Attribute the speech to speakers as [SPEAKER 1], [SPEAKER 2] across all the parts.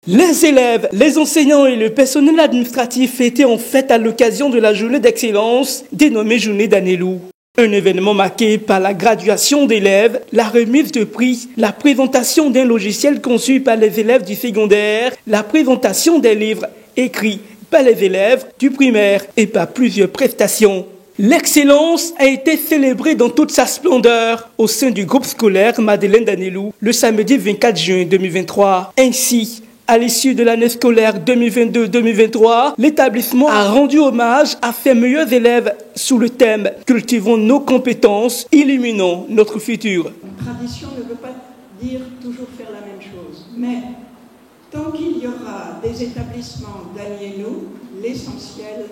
[SPEAKER 1] Les élèves, les enseignants et le personnel administratif étaient en fête à l'occasion de la journée d'excellence dénommée Journée d'Annelou. Un événement marqué par la graduation d'élèves, la remise de prix, la présentation d'un logiciel conçu par les élèves du secondaire, la présentation des livres écrits par les élèves du primaire et par plusieurs prestations. L'excellence a été célébrée dans toute sa splendeur au sein du groupe scolaire Madeleine d'Annelou le samedi 24 juin 2023. Ainsi, à l'issue de l'année scolaire 2022-2023, l'établissement a rendu hommage à ses meilleurs élèves sous le thème « Cultivons nos compétences, illuminons notre futur ».
[SPEAKER 2] Tradition ne veut pas dire toujours faire la même chose, mais tant qu'il y aura des établissements d'Annelou, l'essentiel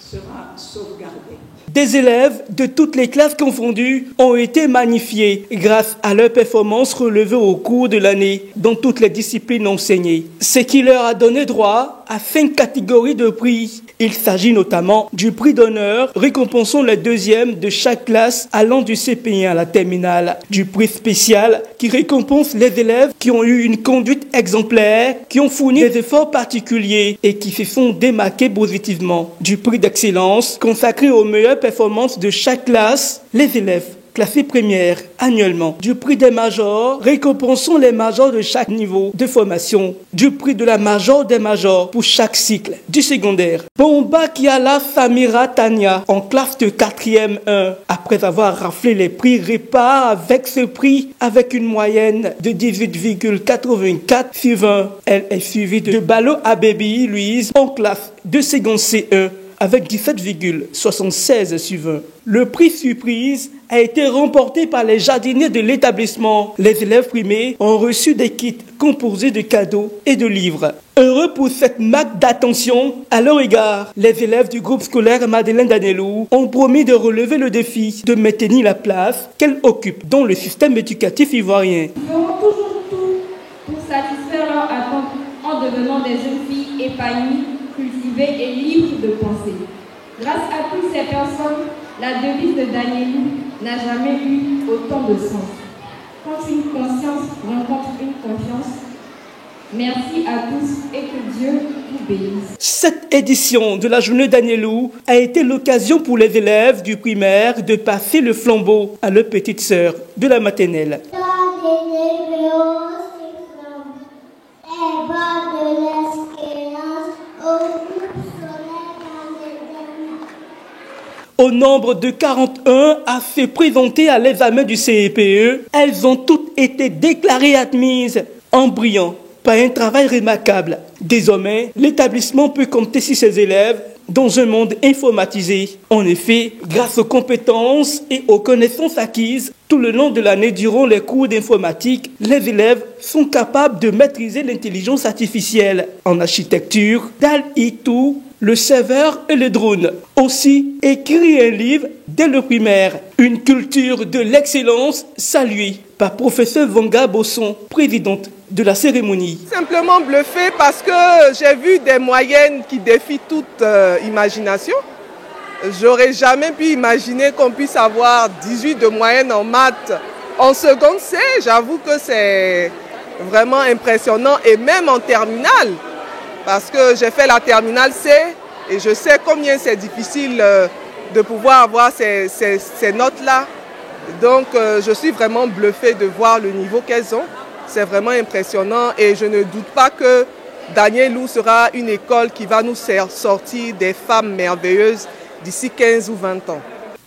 [SPEAKER 2] sera sauvegardé.
[SPEAKER 1] Des élèves de toutes les classes confondues ont été magnifiés grâce à leurs performances relevées au cours de l'année dans toutes les disciplines enseignées, ce qui leur a donné droit à 5 catégories de prix. Il s'agit notamment du prix d'honneur récompensant les deuxièmes de chaque classe allant du CP1 à la terminale, du prix spécial qui récompense les élèves qui ont eu une conduite exemplaire, qui ont fourni des efforts particuliers et qui se sont démarqués positivement, du prix d'excellence consacré aux meilleures performances de chaque classe, les élèves classés première annuellement, du prix des majors, récompensant les majors de chaque niveau de formation, du prix de la major des majors pour chaque cycle, du secondaire. Bomba Kiala Samira Tania, en classe de 4e 1, après avoir raflé les prix, repart avec ce prix avec une moyenne de 18,84 sur 20. Elle est suivie de Balo Abébi Louise en classe de seconde C1 avec 17,76 sur 20. Le prix surprise a été remporté par les jardiniers de l'établissement. Les élèves primés ont reçu des kits composés de cadeaux et de livres. Heureux pour cette marque d'attention à leur égard, les élèves du groupe scolaire Madeleine d'Annelou ont promis de relever le défi de maintenir la place qu'elle occupe dans le système éducatif ivoirien.
[SPEAKER 3] Ils feront toujours tout pour satisfaire leurs attentes en devenant des jeunes filles épanouies, cultivées et libres de penser. Grâce à toutes ces personnes, la devise de d'Annelou n'a jamais eu autant de sens. Quand une conscience rencontre une confiance, merci à tous et que Dieu vous bénisse.
[SPEAKER 1] Cette édition de la journée d'Annelou a été l'occasion pour les élèves du primaire de passer le flambeau à leur petite sœur de la maternelle. Au nombre de 41 à se présenter à l'examen du CEPE, elles ont toutes été déclarées admises en brillant par un travail remarquable. Désormais, l'établissement peut compter sur ses élèves dans un monde informatisé. En effet, grâce aux compétences et aux connaissances acquises tout le long de l'année durant les cours d'informatique, les élèves sont capables de maîtriser l'intelligence artificielle en architecture, DALL-E 2, le serveur et le drone. Aussi, écrire un livre dès le primaire. Une culture de l'excellence saluée par professeur Vanga Bosson, présidente de la cérémonie.
[SPEAKER 4] Simplement bluffé parce que j'ai vu des moyennes qui défient toute imagination. J'aurais jamais pu imaginer qu'on puisse avoir 18 de moyenne en maths en seconde C. J'avoue que c'est vraiment impressionnant et même en terminale. Parce que j'ai fait la terminale C et je sais combien c'est difficile de pouvoir avoir ces notes-là. Donc je suis vraiment bluffée de voir le niveau qu'elles ont. C'est vraiment impressionnant et je ne doute pas que d'Annelou sera une école qui va nous sortir des femmes merveilleuses d'ici 15 ou 20 ans.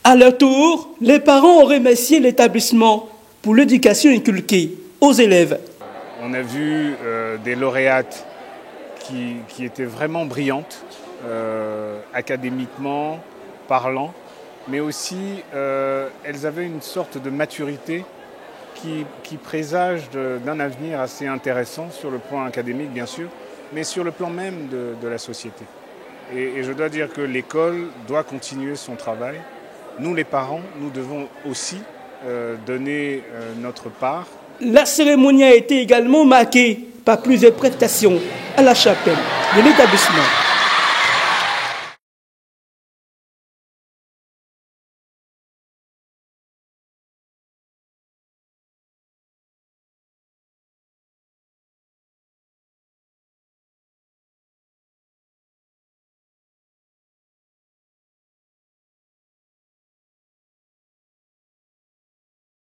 [SPEAKER 1] À leur tour, les parents ont remercié l'établissement pour l'éducation inculquée aux élèves.
[SPEAKER 5] On a vu des lauréates qui étaient vraiment brillantes, académiquement parlant, mais aussi elles avaient une sorte de maturité qui présage d'un avenir assez intéressant sur le plan académique bien sûr, mais sur le plan même de la société. Et je dois dire que l'école doit continuer son travail. Nous les parents, nous devons aussi donner notre part.
[SPEAKER 1] La cérémonie a été également marquée par plusieurs prestations à la chapelle de l'établissement.